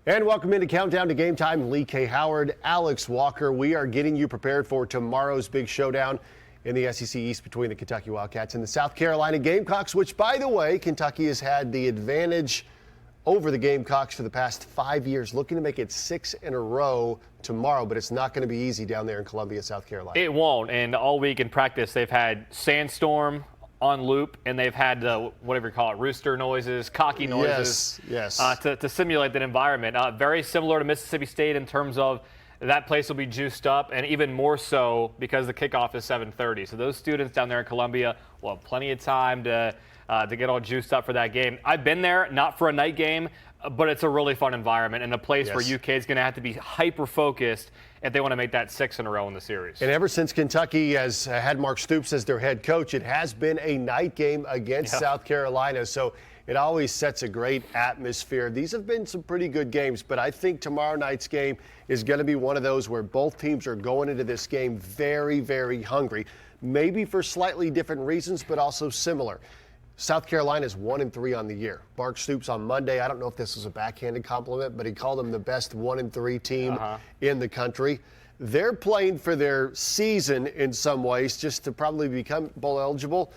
And welcome into Countdown to Game Time. Lee K. Howard, Alex Walker. We are getting you prepared for tomorrow's big showdown in the SEC East between the Kentucky Wildcats and the South Carolina Gamecocks, which, by the way, Kentucky has had the advantage over the Gamecocks for the past 5 years, looking to make it 6 in a row tomorrow, but it's not going to be easy down there in Columbia, South Carolina. It won't, and all week in practice they've had sandstorm on loop, and they've had whatever you call it, rooster noises, cocky noises, yes. To simulate that environment. Very similar to Mississippi State in terms of that place will be juiced up, and even more so because the kickoff is 7:30. So those students down there in Columbia will have plenty of time to get all juiced up for that game. I've been there, not for a night game, but it's a really fun environment and a place where UK is going to have to be hyper-focused if they want to make that 6 in a row in the series. And ever since Kentucky has had Mark Stoops as their head coach, it has been a night game against South Carolina. So it always sets a great atmosphere. These have been some pretty good games, but I think tomorrow night's game is going to be one of those where both teams are going into this game very, very hungry, maybe for slightly different reasons, but also similar. South Carolina is 1-3 on the year. Mark Stoops on Monday, I don't know if this was a backhanded compliment, but he called them the best 1-3 team in the country. They're playing for their season in some ways just to probably become bowl eligible.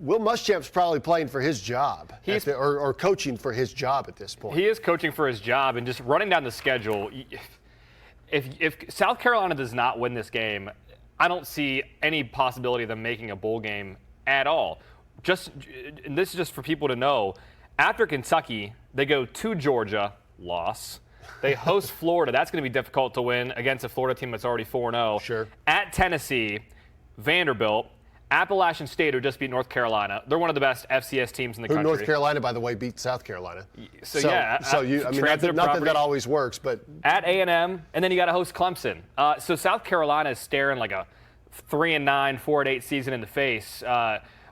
Will Muschamp's probably playing for his job or coaching for his job at this point. He is coaching for his job and just running down the schedule. If South Carolina does not win this game, I don't see any possibility of them making a bowl game at all. And this is just for people to know, after Kentucky, they go to Georgia, loss. They host Florida. That's going to be difficult to win against a Florida team that's already 4-0. Sure. At Tennessee, Vanderbilt, Appalachian State, who just beat North Carolina. They're one of the best FCS teams in the country. North Carolina, by the way, beat South Carolina. So not that that always works, but at A&M, and then you got to host Clemson. So South Carolina is staring like a 3-9, 4-8 season in the face.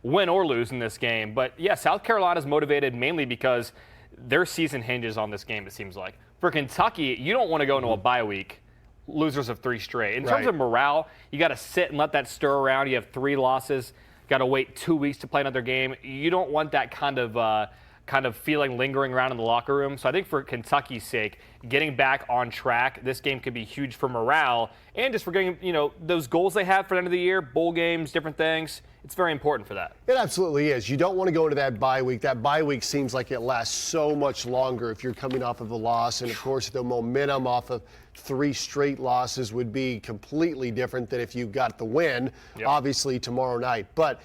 Win or lose in this game. But, yeah, South Carolina's motivated mainly because their season hinges on this game, it seems like. For Kentucky, you don't want to go into a bye week, losers of 3 straight. In terms of morale, you got to sit and let that stir around. You have 3 losses. Got to wait 2 weeks to play another game. You don't want that kind of feeling lingering around in the locker room. So I think for Kentucky's sake, getting back on track, this game could be huge for morale and just for getting, those goals they have for the end of the year, bowl games, different things. It's very important for that. It absolutely is. You don't want to go into that bye week. That bye week seems like it lasts so much longer if you're coming off of a loss. And, of course, the momentum off of 3 straight losses would be completely different than if you got the win, obviously, tomorrow night. But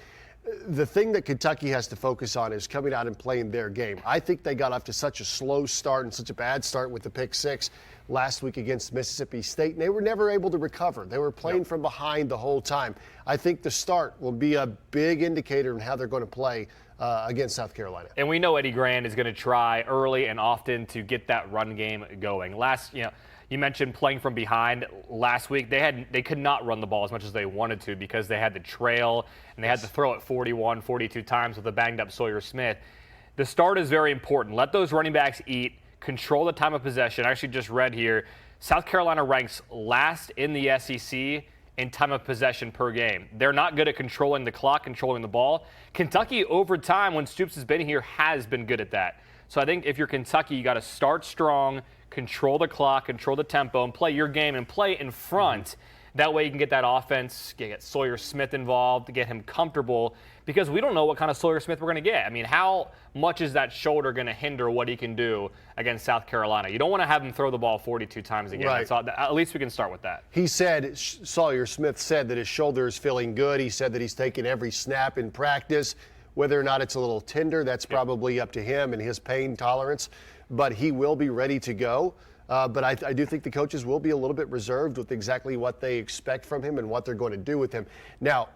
the thing that Kentucky has to focus on is coming out and playing their game. I think they got off to such a slow start and such a bad start with the pick 6 last week against Mississippi State, and they were never able to recover. They were playing from behind the whole time. I think the start will be a big indicator in how they're going to play against South Carolina. And we know Eddie Grand is going to try early and often to get that run game going. You mentioned playing from behind last week. They could not run the ball as much as they wanted to because they had to trail and they had to throw it 41, 42 times with a banged-up Sawyer Smith. The start is very important. Let those running backs eat, control the time of possession. I actually just read here, South Carolina ranks last in the SEC in time of possession per game. They're not good at controlling the clock, controlling the ball. Kentucky, over time, when Stoops has been here, has been good at that. So I think if you're Kentucky, you got to start strong, control the clock, control the tempo, and play your game and play in front. That way you can get that offense, get Sawyer Smith involved, to get him comfortable, because we don't know what kind of Sawyer Smith we're going to get. I mean, how much is that shoulder going to hinder what he can do against South Carolina? You don't want to have him throw the ball 42 times again. Right. So at least we can start with that. He said, Sawyer Smith said that his shoulder is feeling good. He said that he's taken every snap in practice. Whether or not it's a little tender, that's probably up to him and his pain tolerance. But he will be ready to go. But I do think the coaches will be a little bit reserved with exactly what they expect from him and what they're going to do with him. Now,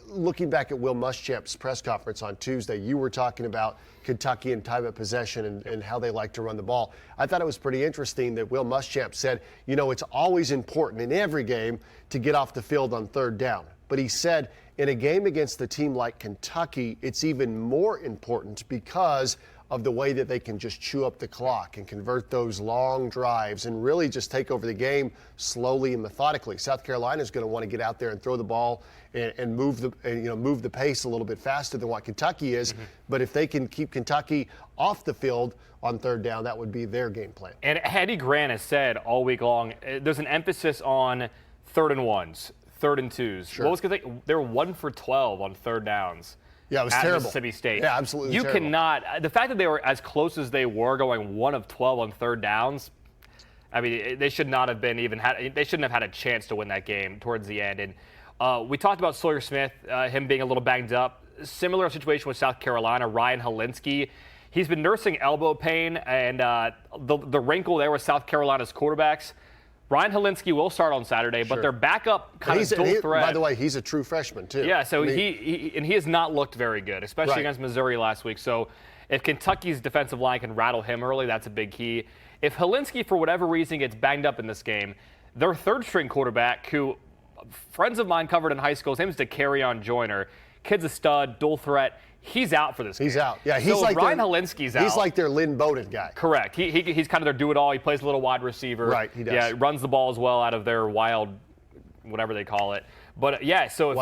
looking back at Will Muschamp's press conference on Tuesday, you were talking about Kentucky and time of possession and how they like to run the ball. I thought it was pretty interesting that Will Muschamp said, it's always important in every game to get off the field on 3rd down. But he said in a game against a team like Kentucky, it's even more important because of the way that they can just chew up the clock and convert those long drives and really just take over the game slowly and methodically. South Carolina is going to want to get out there and throw the ball and move the pace a little bit faster than what Kentucky is. But if they can keep Kentucky off the field on third down, that would be their game plan. And Eddie Grant has said all week long, there's an emphasis on 3rd and 1s, 3rd and 2s. Sure. What was Kentucky? They were 1 for 12 on 3rd downs. Yeah, it was at terrible. Mississippi State. Yeah, absolutely. You terrible. cannot. The fact that they were as close as they were, going 1 of 12 on 3rd downs. I mean, they should not have been they shouldn't have had a chance to win that game towards the end. And we talked about Sawyer Smith, him being a little banged up. Similar situation with South Carolina. Ryan Helinski, he's been nursing elbow pain, and the wrinkle there with South Carolina's quarterbacks. Ryan Helinski will start on Saturday, but their backup kind of dual threat. By the way, he's a true freshman, too. Yeah, so he has not looked very good, especially against Missouri last week. So if Kentucky's defensive line can rattle him early, that's a big key. If Helinski, for whatever reason, gets banged up in this game, their 3rd-string quarterback, who friends of mine covered in high school, his name is DeCarrion Joyner. Kid's a stud, dual threat. He's out for this game. He's out. Yeah, he's like Ryan Helinski's out. He's like their Lynn Bowden guy. Correct. He's kind of their do-it-all. He plays a little wide receiver. Right, he does. Yeah, runs the ball as well out of their wild, whatever they call it. But yeah, so if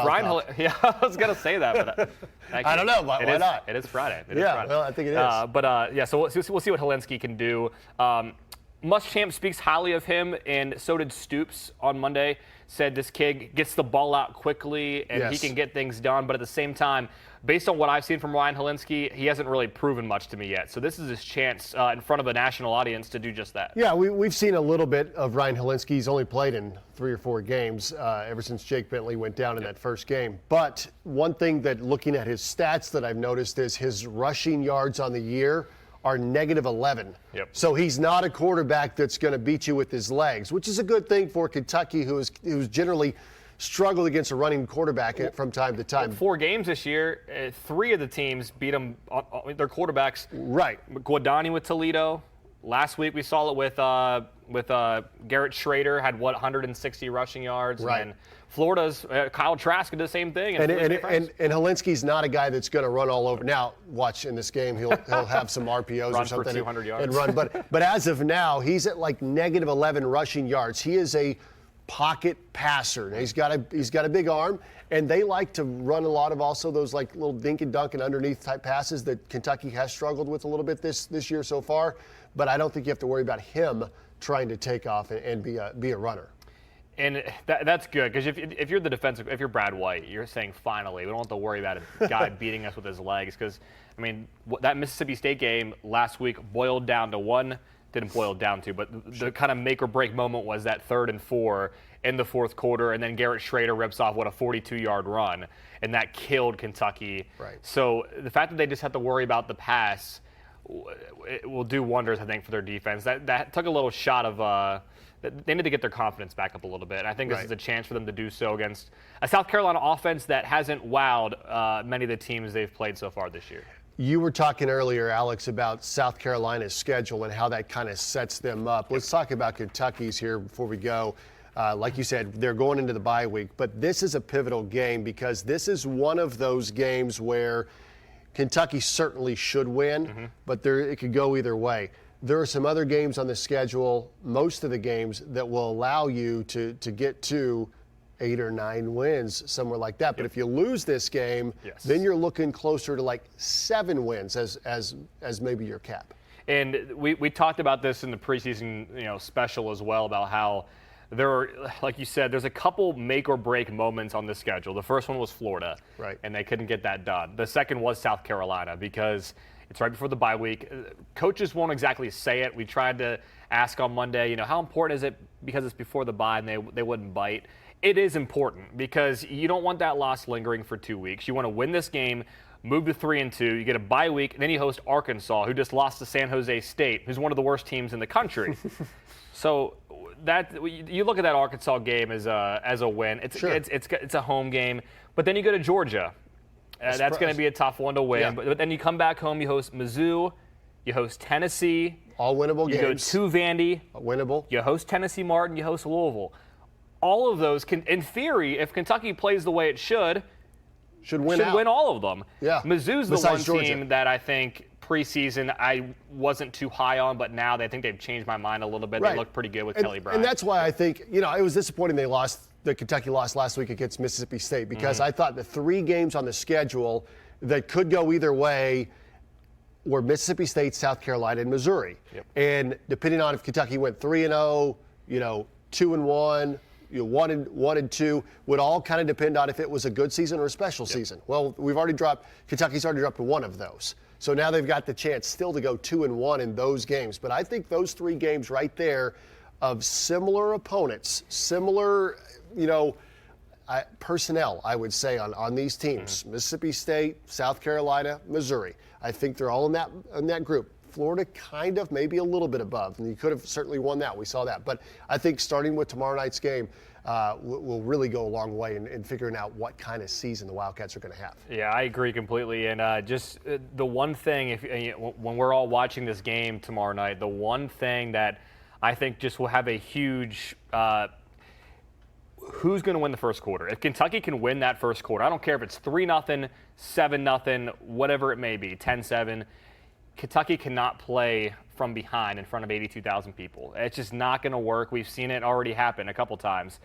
yeah, I was gonna say that, but I don't know. Why not? It is Friday. Well, I think it is. Yeah, so we'll see what Helinski can do. Muschamp speaks highly of him, and so did Stoops on Monday. Said this kid gets the ball out quickly and he can get things done. But at the same time, based on what I've seen from Ryan Helinski, he hasn't really proven much to me yet. So this is his chance in front of a national audience to do just that. Yeah, we've seen a little bit of Ryan Helinski. He's only played in 3 or 4 games ever since Jake Bentley went down in that first game. But one thing that looking at his stats that I've noticed is his rushing yards on the year are -11. Yep. So he's not a quarterback that's going to beat you with his legs, which is a good thing for Kentucky, who's generally struggled against a running quarterback from time to time. 4 games this year, 3 of the teams beat them, their quarterbacks. Right. Guadani with Toledo. Last week we saw it with Garrett Schrader, had 160 rushing yards. Right. And Florida's Kyle Trask did the same thing. And Helinski's not a guy that's going to run all over. Now, watch in this game, he'll have some RPOs run or something for 200 yards. and run. But as of now, he's at like -11 rushing yards. He is a pocket passer. Now, he's got a big arm, and they like to run a lot of also those like little dink and dunk and underneath type passes that Kentucky has struggled with a little bit this year so far. But I don't think you have to worry about him trying to take off and be a runner. And that's good, because if you're the defensive, if you're Brad White, you're saying finally we don't have to worry about a guy beating us with his legs. Because I mean, that Mississippi State game last week boiled down to one. Didn't boil down to, but the kind of make or break moment was that 3rd and 4 in the 4th quarter, and then Garrett Schrader rips off a 42-yard run, and that killed Kentucky. Right. So the fact that they just have to worry about the pass, it will do wonders, I think, for their defense. That took a little shot of. They need to get their confidence back up a little bit. And I think this is a chance for them to do so against a South Carolina offense that hasn't wowed many of the teams they've played so far this year. You were talking earlier, Alex, about South Carolina's schedule and how that kind of sets them up. Let's talk about Kentucky's here before we go. Like you said, they're going into the bye week, but this is a pivotal game because this is one of those games where Kentucky certainly should win, but it could go either way. There are some other games on the schedule, most of the games, that will allow you to get to 8 or 9 wins, somewhere like that. But if you lose this game, then you're looking closer to like 7 wins as maybe your cap. And we talked about this in the preseason special as well, about how there are, like you said, there's a couple make or break moments on the schedule. The first one was Florida, right, and they couldn't get that done. The second was South Carolina because it's right before the bye week. Coaches won't exactly say it. We tried to ask on Monday, how important is it because it's before the bye, and they wouldn't bite. It is important because you don't want that loss lingering for 2 weeks. You want to win this game, move to 3-2. You get a bye week, and then you host Arkansas, who just lost to San Jose State, who's one of the worst teams in the country. So you look at that Arkansas game as a win. It's a home game, but then you go to Georgia. That's going to be a tough one to win. Yeah. But then you come back home, you host Mizzou, you host Tennessee. All winnable games. You go to Vandy. Winnable. You host Tennessee Martin, you host Louisville. All of those can, in theory, if Kentucky plays the way it should win all of them. Yeah. Mizzou's the one team that I think preseason I wasn't too high on, but now I think they've changed my mind a little bit. Right. They look pretty good with Kelly Bryant. And that's why I think, it was disappointing that Kentucky lost last week against Mississippi State, because I thought the 3 games on the schedule that could go either way were Mississippi State, South Carolina, and Missouri. Yep. And depending on if Kentucky went 3-0, 2-1, 1-2, would all kind of depend on if it was a good season or a special season. Well, Kentucky's already dropped 1 of those. So now they've got the chance still to go 2-1 in those games. But I think those 3 games right there of similar opponents, similar, personnel, I would say, on these teams, Mississippi State, South Carolina, Missouri. I think they're all in that group. Florida kind of maybe a little bit above, and you could have certainly won that. We saw that. But I think starting with tomorrow night's game will really go a long way in figuring out what kind of season the Wildcats are going to have. Yeah, I agree completely. And just the one thing, when we're all watching this game tomorrow night, the one thing that I think just will have a huge who's going to win the first quarter? If Kentucky can win that first quarter, I don't care if it's 3-0, 7-0, whatever it may be, 10-7, Kentucky cannot play from behind in front of 82,000 people. It's just not going to work. We've seen it already happen a couple times.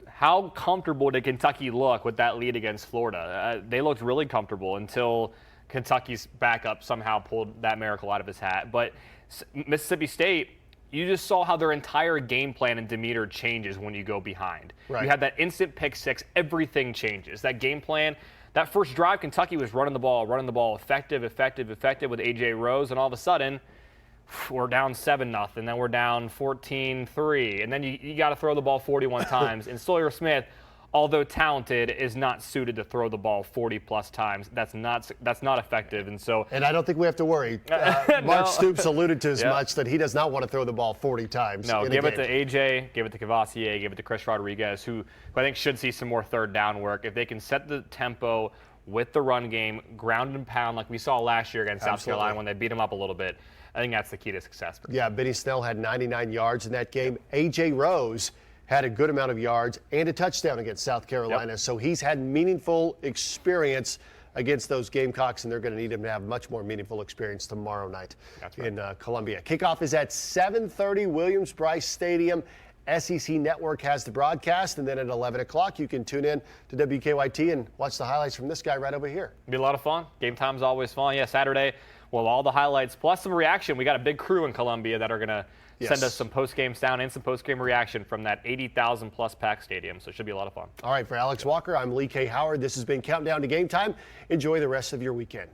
How comfortable did Kentucky look with that lead against Florida? They looked really comfortable until Kentucky's backup somehow pulled that miracle out of his hat. But Mississippi State, you just saw how their entire game plan and demeanor changes when you go behind. Right. You have that instant pick six, everything changes. That game plan, that first drive, Kentucky was running the ball, effective with A.J. Rose, and all of a sudden, we're down 7-0, then we're down 14-3, and then you got to throw the ball 41 times. And Sawyer Smith, although talented, is not suited to throw the ball 40-plus times. That's not effective, and so. And I don't think we have to worry. Mark Stoops alluded to as much that he does not want to throw the ball 40 times. No, give it to AJ, give it to Cavassier, give it to Chris Rodriguez, who I think should see some more third down work. If they can set the tempo with the run game, ground and pound like we saw last year against South Carolina when they beat them up a little bit, I think that's the key to success. Yeah, Benny Snell had 99 yards in that game. A.J. Rose had a good amount of yards and a touchdown against South Carolina. Yep. So he's had meaningful experience against those Gamecocks, and they're going to need him to have much more meaningful experience tomorrow night in Columbia. Kickoff is at 7:30, Williams-Brice Stadium. SEC Network has the broadcast, and then at 11 o'clock you can tune in to WKYT and watch the highlights from this guy right over here. It'll be a lot of fun. Game time's always fun. Yeah, Saturday, well, all the highlights plus some reaction. We got a big crew in Columbia that are going to send us some post-game sound and some post-game reaction from that 80,000-plus packed stadium, so it should be a lot of fun. All right, for Alex Walker, I'm Lee K. Howard. This has been Countdown to Game Time. Enjoy the rest of your weekend.